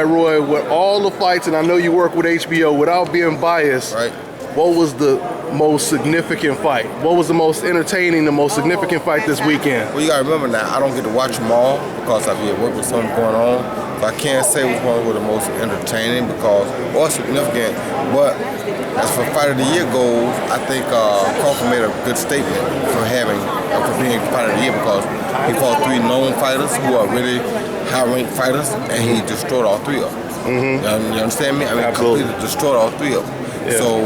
right, Roy, with all the fights, and I know you work with HBO, without being biased, right. What was the most significant fight? What was the most entertaining, the most significant fight this weekend? Well, you gotta remember now, I don't get to watch them all because I've been working with something going on. So I can't say which one was the most entertaining or significant. But as for Fight of the Year goes, I think Crawford made a good statement for being Fight of the Year because he fought 3 known fighters who are really high-ranked fighters, and he destroyed all 3 of them. Mm-hmm. You understand me? I mean, Absolutely. completely destroyed all 3 of them. Yeah. So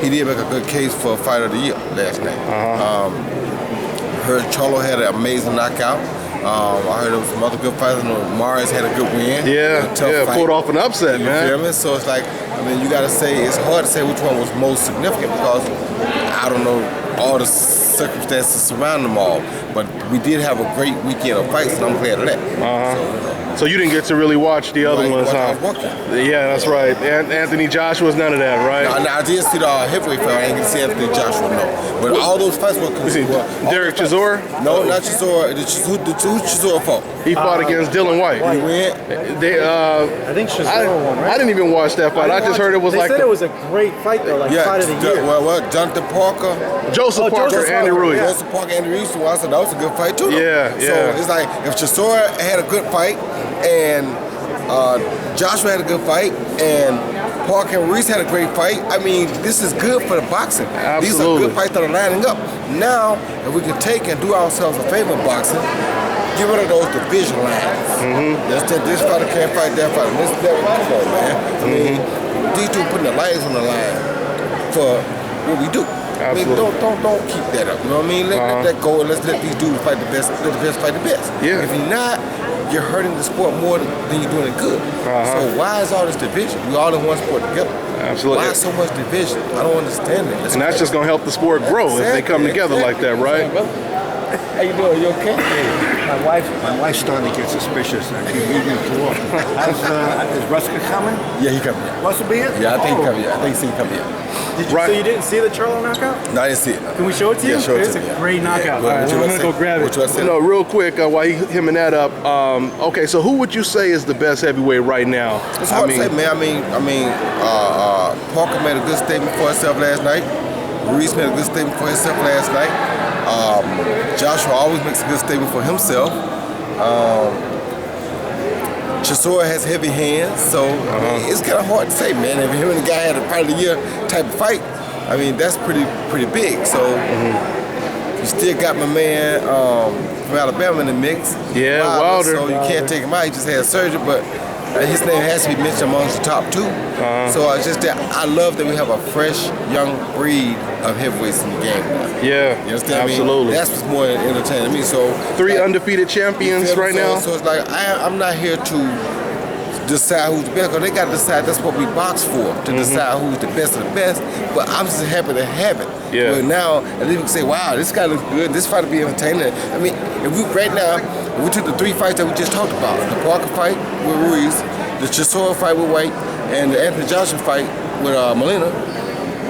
he did make a good case for Fight of the Year last night. Heard Charlo had an amazing knockout. I heard there was some other good fighters. Mars had a good win. Yeah, fight. Pulled off an upset, you man. Feel me? So it's like, I mean, you got to say, it's hard to say which one was most significant because I don't know all the circumstances surrounding them all. But we did have a great weekend of fights, and I'm glad of that. So you didn't get to really watch the other ones, huh? Yeah, that's right. Anthony Joshua's none of that, right? No, I did see the heavyweight fight. I didn't get to see Anthony Joshua, no. But all those fights were... Derek Chisora? No, not Chisora. Who Chisora fought? He fought against Dylan White. Did he win? I think Chisora won, right? I didn't even watch that fight. I just heard it was they said it was a great fight, though, like Fight of the Year. Well, Jonathan Parker. Joseph Parker, Andy Ruiz. Joseph Parker, Andy Ruiz. So I said that was a good fight, too. Yeah. So it's like, if Chisora had a good fight, and Joshua had a good fight, and Parker and Reese had a great fight. I mean, this is good for the boxing. Absolutely. These are good fights that are lining up. Now, if we can take and do ourselves a favor in boxing, get rid of those division lines. This fighter can't fight that fighter. Come on, man. I mean, these two putting the lives on the line for what we do. I mean, don't keep that up. You know what I mean? Let that go, and let's let these dudes fight the best. Let the best fight the best. Yeah. If you're not, you're hurting the sport more than you're doing it good. So why is all this division? We all in one sport together. Absolutely. Why so much division? I don't understand it. And that's just going to help the sport grow if they come together like that, right? How you doing? You okay? My wife's starting to get suspicious. Is Ruska coming? Yeah, he coming. Russell be it? Yeah, I think he coming. I think he coming. So you didn't see the Charlo knockout? No, I didn't see it. Can we show it to you? Yeah, show it It's to me. a great knockout. Yeah. All right, I'm going to go grab it. No, real quick, while you hemming that up, okay, so who would you say is the best heavyweight right now? It's hard to say, man. I mean, Parker made a good statement for himself last night. Reese made a good statement for himself last night. Joshua always makes a good statement for himself. Chisora has heavy hands, so it's kind of hard to say, man. If him and the guy had a Fight of the Year type of fight, I mean, that's pretty big. So you still got my man from Alabama in the mix. Yeah, Wilder. So you can't take him out. He just had surgery, but his name has to be mentioned amongst the top 2. So it's just that I love that we have a fresh, young breed of heavyweights in the game. Yeah, you understand absolutely. Me? That's what's more entertaining to me. So 3 undefeated champions right now. So it's like I'm not here to decide who's the best, because they got to decide. That's what we box for, to decide who's the best of the best. But I'm just happy to have it. Yeah. But now at least we can say, wow, this guy looks good. This fight will be entertaining. I mean, if we took the 3 fights that we just talked about, the Parker fight with Ruiz, the Chisora fight with White, and the Anthony Joshua fight with Molina,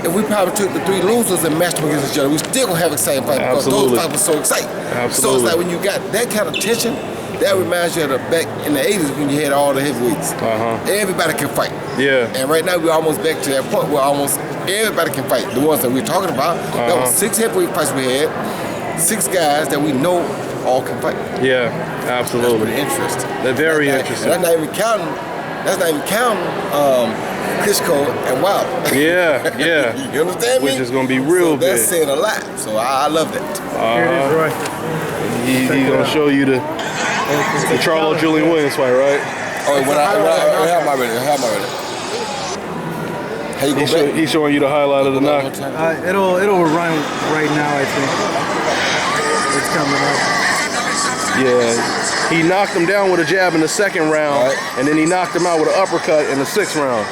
if we probably took the 3 losers and matched them against each other, we still gonna have exciting fights because those fights were so exciting. Absolutely. So it's like when you got that kind of tension, that reminds you of the back in the 80s when you had all the heavyweights. Everybody can fight. Yeah. And right now we're almost back to that point where almost everybody can fight. The ones that we're talking about, that was 6 heavyweight fights we had, 6 guys that we know all can fight. Yeah, absolutely. That's pretty interesting. They're very interesting. That's not even counting. Klitschko and Wilder. Yeah. You understand me? Which is going to be real big. That's saying a lot. So I love that. Here it is, Roy. He's going to show you the Charlo Julian Williams fight, right? Oh, how am I ready? How you go back? He's showing you the highlight of the knock. It'll run right now, I think. It's coming up. Yeah, he knocked him down with a jab in the 2nd round, and then he knocked him out with an uppercut in the 6th round.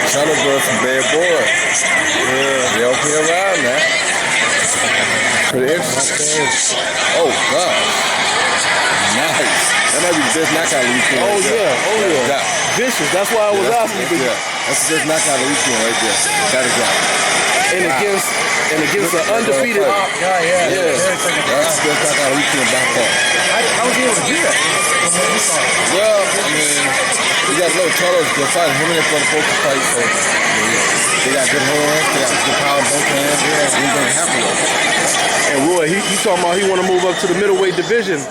Charlo girl some bad boy. Yeah, they don't play around now. Pretty interesting. Oh, gosh. Nice. That might be the best knockout of the weekend. Oh, right there. yeah. Vicious. That's why I was asking you. That's the best knockout of the weekend right there. That is right. And against an undefeated. guy, yeah. That's the best knockout of the weekend by far. How was he able to do that? Well, I mean, you guys know Charlo's good fighter. Him and his brother both can fight, so they got good hands, they got good power in both hands. Anything can happen. And Roy, he talking about he want to move up to the middleweight division.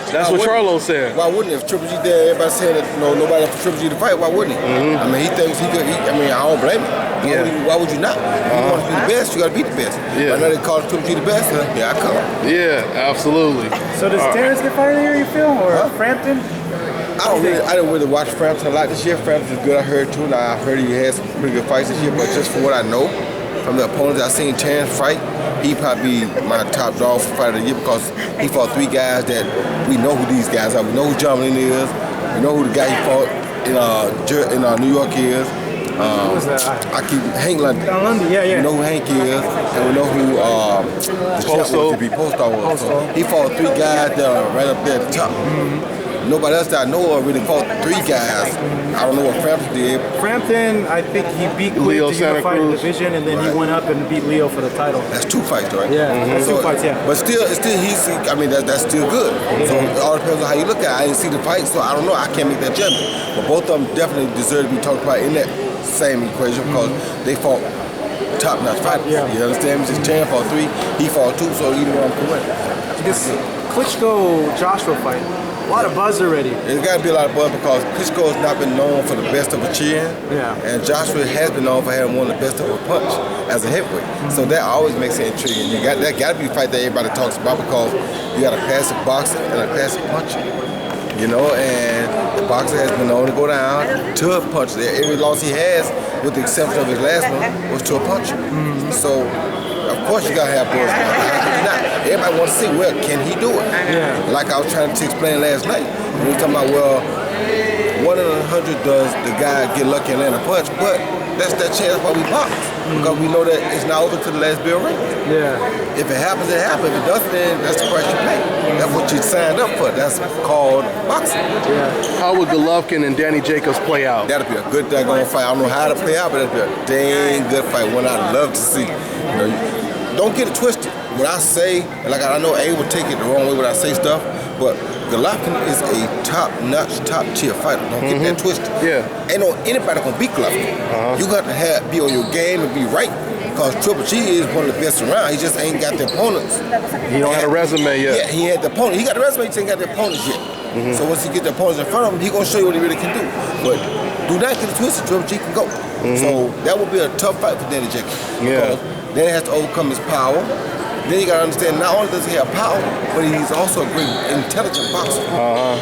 That's what Charlo said. Why wouldn't he? If Triple G there, everybody saying that nobody for Triple G to fight, why wouldn't he? I mean, he thinks he could. I don't blame him. Why would you not? If you want to be the best, you got to be the best. I know they call Triple G the best. Yeah, I come. Yeah, absolutely. So does Terrence get fired here, you feel? Or Frampton? I didn't really watch Frampton a lot this year. Frampton's good, I heard too. Now I heard he had some pretty good fights this year, but just from what I know, from the opponents I seen Terrence fight, he probably be my top dog for fight of the year because he fought 3 guys that we know who these guys are. We know who John Lynn is. We know who the guy he fought in New York is. Who was that? I keep Hank London. London, yeah. We know who Hank is, and we know who the Posto was. So he fought 3 guys that are right up there at the top. Nobody else that I know of really fought 3 guys. I don't know what Frampton did. Frampton, I think he beat Leo to unify the division, and then he went up and beat Leo for the title. That's 2 fights, right? Yeah, that's 2 fights, yeah. But still, that's still good. So it all depends on how you look at it. I didn't see the fight, so I don't know. I can't make that judgment. But both of them definitely deserve to be talked about in that same equation because they fought top-notch fighters. Yeah. You understand? Just Chan fought 3, he fought 2, so either one can win. This Klitschko-Joshua fight, a lot of buzz already. There's got to be a lot of buzz because Klitschko has not been known for the best of a chin, and Joshua has been known for having one of the best of a punch as a heavyweight. So that always makes it intriguing. That got to be a fight that everybody talks about because you got a classic boxer and a classic puncher. And the boxer has been known to go down to a puncher. Every loss he has, with the exception of his last one, was to a puncher. So, of course, you gotta have buzz. How could you not? Everybody wants to see, well, can he do it? Yeah. Like I was trying to explain last night. We were talking about, well, 1 in 100 does the guy get lucky and land a punch, but that's that chance why we box. Because we know that it's not over to the last bell ring. Yeah. If it happens, it happens. If it doesn't, then that's the price you pay. That's what you signed up for. That's called boxing. Yeah. How would Golovkin and Danny Jacobs play out? That'll be a good daggone fight. I don't know how to play out, but that'll be a dang good fight. One I'd love to see. Don't get it twisted. When I say, like I know Abel will take it the wrong way when I say stuff, but Golovkin is a top-notch, top-tier fighter. Don't get that twisted. Yeah. Ain't no anybody gonna beat Golovkin. You got to be on your game and be right. Because Triple G is one of the best around. He just ain't got the opponents. He don't have a resume yet. Yeah, he had the opponent. He got the resume, he just ain't got the opponents yet. So once he get the opponents in front of him, he gonna show you what he really can do. But do not get it twisted, Triple G can go. So that would be a tough fight for Danny Jacobs. Yeah. Because then he has to overcome his power. Then you gotta understand, not only does he have power, but he's also a great intelligent boxer.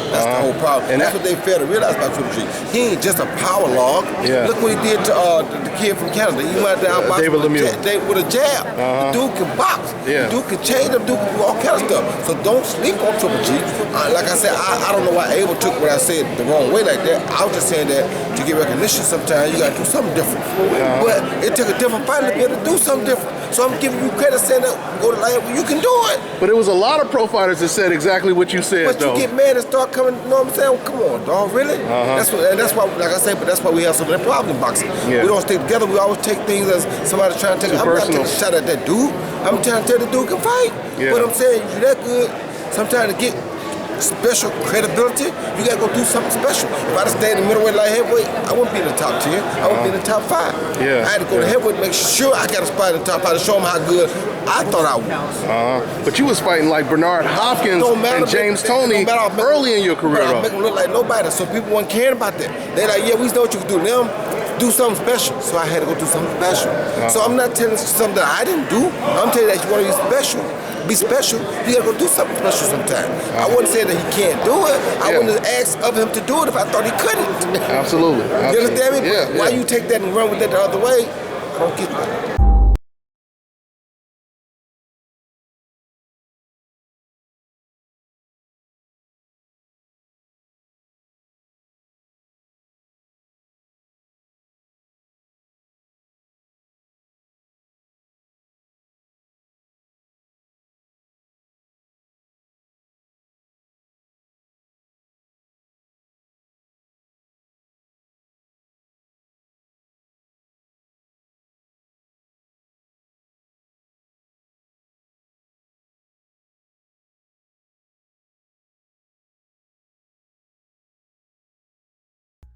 That's the whole problem. And that's what they fail to realize about Triple G. He ain't just a power log. Yeah. Look what he did to the kid from Canada. He went down boxing David Lemieux. with a jab. The dude can box. Yeah. The dude can change him, dude can do all kind of stuff. So don't sleep on Triple G. Like I said, I don't know why Abel took what I said the wrong way like that. I was just saying that to get recognition sometimes you gotta do something different. But it took a different fighter to be able to do something different. So I'm giving you credit saying that go to like, you can do it. But it was a lot of pro fighters that said exactly what you said, But though. you get mad and start coming, you know what I'm saying? Come on, dog, really? That's why, like I say, but that's why we have some of that problem in boxing. Yeah. We don't stick together. We always take things as somebody trying to take. I'm not taking a shot at that dude. I'm trying to tell the dude can fight. Yeah. But I'm saying you're that good. Sometimes to get special credibility, you gotta go do something special. If I'd have stayed in the middleweight like heavyweight, I wouldn't be in the top 10. I wouldn't be in the top 5. Yeah. I had to go to heavyweight to make sure I got a spot in the top 5 to show them how good I thought I was. But you was fighting like Bernard Hopkins and James Toney early in your career, I though. make them look like nobody, so people weren't caring about that. They like, yeah, we know what you can do. Them do something special, so I had to go do something special. So I'm not telling you something that I didn't do. I'm telling you that you want to be special, you gotta go do something special sometime. I wouldn't say that he can't do it. I wouldn't ask of him to do it if I thought he couldn't. Absolutely. You understand me? Yeah. Why you take that and run with that the other way, I don't get that.